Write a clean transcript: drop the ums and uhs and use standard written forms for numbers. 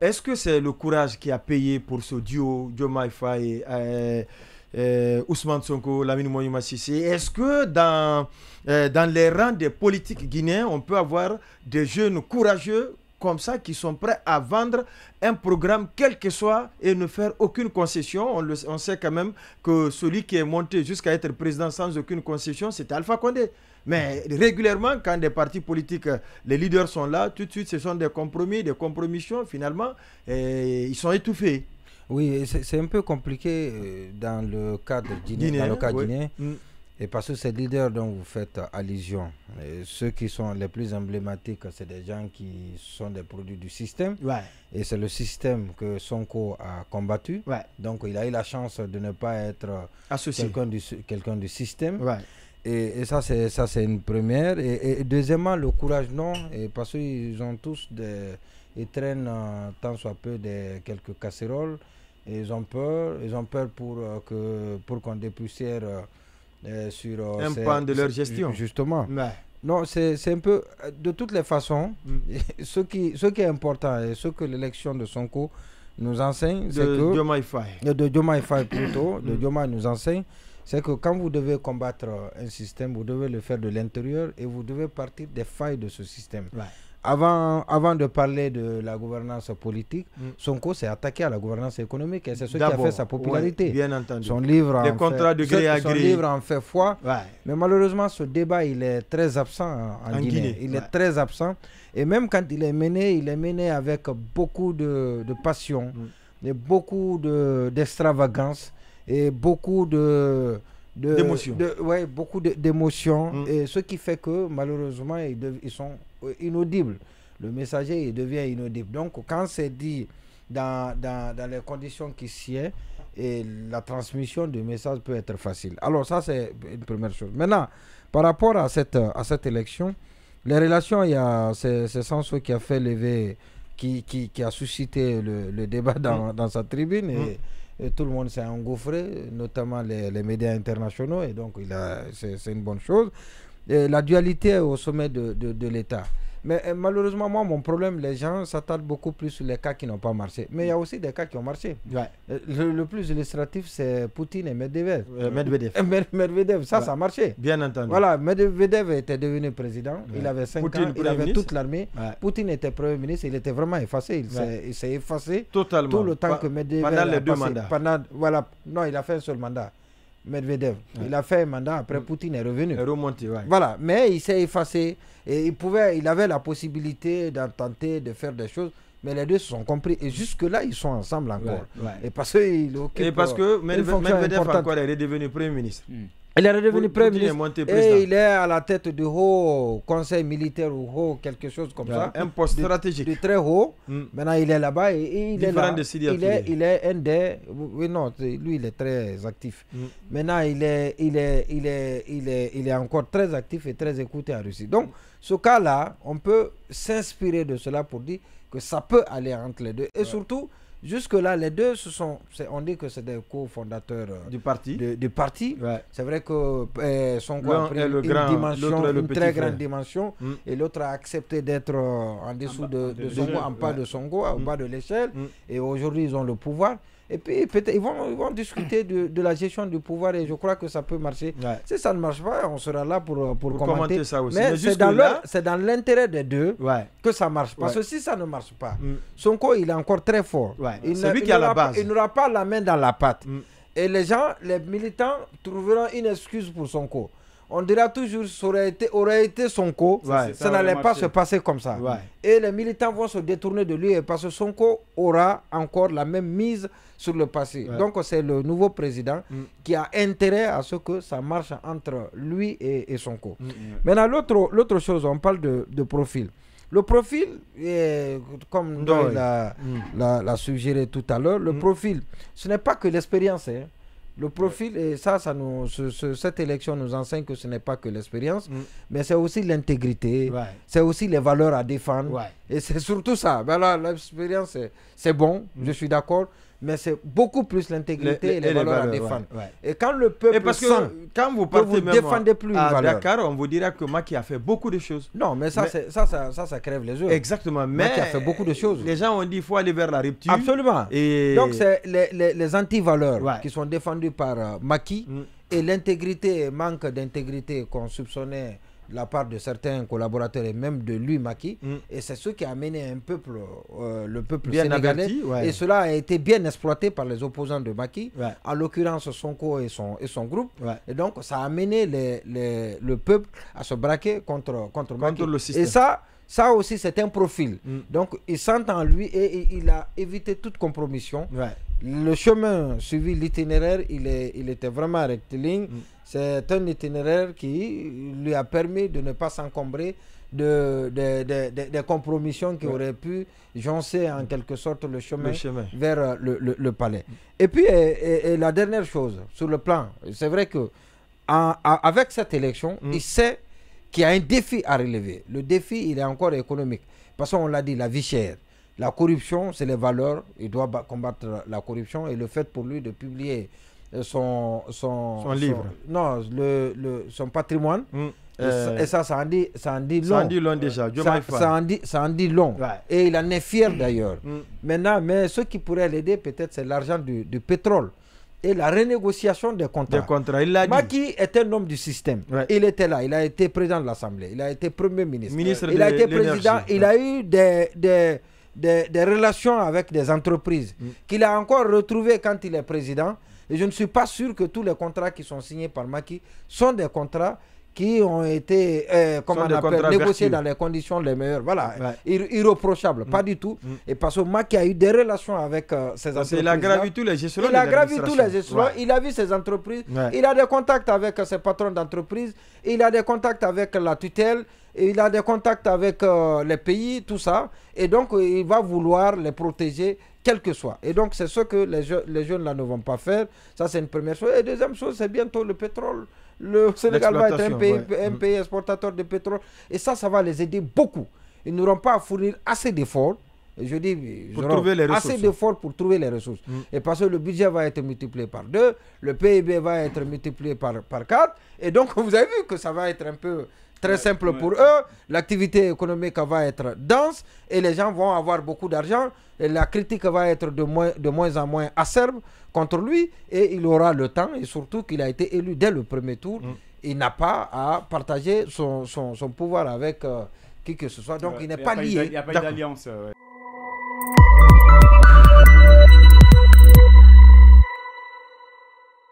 est-ce que c'est le courage qui a payé pour ce duo, Diomaye Faye et Ousmane Sonko, Lamine Moïma Sissé? Est-ce que dans les rangs des politiques guinéens, on peut avoir des jeunes courageux comme ça qui sont prêts à vendre un programme quel que soit et ne faire aucune concession? On sait quand même que celui qui est monté jusqu'à être président sans aucune concession, c'était Alpha Condé. Mais régulièrement, quand des partis politiques, les leaders sont là, tout de suite, ce sont des compromis, des compromissions, finalement, et ils sont étouffés. Oui, c'est un peu compliqué dans le cadre guinéen, dans le cas oui. guinéen, et parce que ces leaders dont vous faites allusion, ceux qui sont les plus emblématiques, c'est des gens qui sont des produits du système, Ouais. et c'est le système que Sonko a combattu, Ouais. donc il a eu la chance de ne pas être Associé. quelqu'un du système. Ouais. Et ça, c'est une première. Et deuxièmement, le courage, non. Et parce qu'ils ont tous ils traînent tant soit peu quelques casseroles. Et ils ont peur pour qu'on dépoussière sur un pan de leur gestion. Justement. Ouais. Non, c'est un peu. De toutes les façons, ce qui est important et ce que l'élection de Sonko nous enseigne, c'est que. Diomaye Faye. De Diomaye Faye plutôt. De Diomaye nous enseigne. C'est que quand vous devez combattre un système, vous devez le faire de l'intérieur et vous devez partir des failles de ce système. Ouais. Avant de parler de la gouvernance politique, Sonko s'est attaqué à la gouvernance économique et c'est ce qui a fait sa popularité. Ouais, bien entendu. Son livre des contrats de gré à gré. Son livre en fait foi. Ouais. Mais malheureusement, ce débat, il est très absent en Guinée. Il est très absent. Et même quand il est mené avec beaucoup de passion, et beaucoup d'extravagance. Et beaucoup d'émotions. Beaucoup d'émotions. Et ce qui fait que malheureusement, ils sont inaudibles. Le messager, il devient inaudible. Donc, quand c'est dit dans les conditions qui s'y est, et la transmission du message peut être facile. Alors, ça, c'est une première chose. Maintenant, par rapport à cette élection, les relations, c'est Sanso qui a fait lever, qui a suscité le débat dans sa tribune. Et tout le monde s'est engouffré, notamment les médias internationaux, et donc c'est une bonne chose. Et la dualité est au sommet de l'État. Mais malheureusement, moi, mon problème, les gens s'attardent beaucoup plus sur les cas qui n'ont pas marché. Mais il y a aussi des cas qui ont marché. Ouais. Le plus illustratif, c'est Poutine et Medvedev. Medvedev, ça a marché. Bien entendu. Voilà, Medvedev était devenu président. Ouais. Il avait 5 ans, il avait toute l'armée. Ouais. Poutine était premier ministre, il était vraiment effacé. Il s'est effacé totalement. Tout le temps que Medvedev pendant les 2 mandats. Non, il a fait un seul mandat. Medvedev. Ouais. Il a fait un mandat, après Poutine est revenu. Il est remonté, ouais. Voilà, mais il s'est effacé et il avait la possibilité d'en tenter de faire des choses, mais les deux se sont compris et jusque-là, ils sont ensemble encore. Ouais. Et parce que Medvedev encore est devenu Premier ministre. Il est redevenu Premier ministre et il est à la tête du haut conseil militaire ou haut quelque chose comme ça. Un poste stratégique. De très haut. Maintenant, il est là-bas et il est là. Il est un des... Oui, non, lui, il est très actif. Maintenant, il est encore très actif et très écouté en Russie. Donc, ce cas-là, on peut s'inspirer de cela pour dire que ça peut aller entre les deux. Et surtout... Jusque-là, les deux on dit que c'est des cofondateurs du parti. Du parti. Ouais. C'est vrai que Sonko a pris une très grande dimension et l'autre a accepté d'être en dessous de Sonko, en bas de Sonko, en bas de l'échelle. Et aujourd'hui, ils ont le pouvoir. Et puis, peut-être, ils vont discuter de la gestion du pouvoir et je crois que ça peut marcher. Ouais. Si ça ne marche pas, on sera là pour commenter ça aussi. Mais c'est dans l'intérêt des deux que ça marche. Parce que si ça ne marche pas, Sonko, il est encore très fort. C'est lui qui a la base. Il n'aura pas la main dans la pâte. Et les militants trouveront une excuse pour Sonko. On dira toujours que ça aurait été Sonko, ça n'allait pas se passer comme ça. Et les militants vont se détourner de lui parce que Sonko aura encore la même mise sur le passé. Donc c'est le nouveau président qui a intérêt à ce que ça marche entre lui et Sonko. Maintenant, l'autre chose, on parle de profil. Le profil, comme Ndoye l'a suggéré tout à l'heure, le profil, ce n'est pas que l'expérience. Le profil, et cette élection nous enseigne que ce n'est pas que l'expérience, mais c'est aussi l'intégrité, c'est aussi les valeurs à défendre. Et c'est surtout ça. Ben là, l'expérience, c'est bon, je suis d'accord, mais c'est beaucoup plus l'intégrité et les valeurs à défendre. Et quand le peuple parce que quand vous partez vous défendez plus à Dakar, on vous dira que Macky a fait beaucoup de choses. Non, mais ça crève les yeux. Exactement. Mais Macky a fait beaucoup de choses. Les gens ont dit qu'il faut aller vers la rupture. Absolument. Et... Donc, c'est les antivaleurs qui sont défendues par Macky et l'intégrité, manque d'intégrité qu'on soupçonnait de la part de certains collaborateurs et même de lui, Macky. Et c'est ce qui a amené un peuple, le peuple bien sénégalais. Averti, et cela a été bien exploité par les opposants de Macky, en l'occurrence Sonko et son groupe. Et donc, ça a amené le peuple à se braquer contre Macky. Le système. Et ça aussi, c'est un profil. Donc, il sent en lui et il a évité toute compromission. Le chemin suivi, l'itinéraire, il était vraiment rectiligne. C'est un itinéraire qui lui a permis de ne pas s'encombrer des compromissions qui auraient pu joncer en quelque sorte le chemin vers le palais. Et puis, et la dernière chose, sur le plan, c'est vrai que avec cette élection, il sait qu'il y a un défi à relever. Le défi, il est encore économique. Parce qu'on l'a dit, la vie chère. La corruption, c'est les valeurs. Il doit combattre la corruption. Et le fait pour lui de publier son livre. Son patrimoine. Et ça en dit long. Ça en dit long déjà. Ça en dit long. Et il en est fier d'ailleurs. Maintenant, mais ce qui pourrait l'aider, peut-être, c'est l'argent du pétrole. Et la renégociation des contrats. Macky est un homme du système. Il était là. Il a été président de l'Assemblée. Il a été premier ministre. Il a été président. Il a eu des relations avec des entreprises qu'il a encore retrouvées quand il est président. Et je ne suis pas sûr que tous les contrats qui sont signés par Macky sont des contrats qui ont été négociés dans les conditions les meilleures. Voilà, irréprochables, pas du tout. Et parce que Macky a eu des relations avec ces entreprises. Il a gravi tous les échelons. Il a vu ces entreprises. Il a des contacts avec ses patrons d'entreprise. Il a des contacts avec la tutelle. Il a des contacts avec les pays, tout ça. Et donc, il va vouloir les protéger, quel que soit. Et donc, c'est ce que les jeunes là ne vont pas faire. Ça, c'est une première chose. Et deuxième chose, c'est bientôt le pétrole. Le Sénégal va être un pays exportateur de pétrole. Et ça va les aider beaucoup. Ils n'auront pas à fournir assez d'efforts. Je dis, pour trouver les ressources. Assez d'efforts pour trouver les ressources. Et parce que le budget va être multiplié par 2, le PIB va être multiplié par 4. Et donc, vous avez vu que ça va être un peu très simple pour eux. L'activité économique va être dense et les gens vont avoir beaucoup d'argent. Et la critique va être de moins en moins acerbe contre lui. Et il aura le temps, et surtout qu'il a été élu dès le premier tour. Il n'a pas à partager son pouvoir avec qui que ce soit. Donc, il n'est pas lié. Il n'y a pas d'alliance.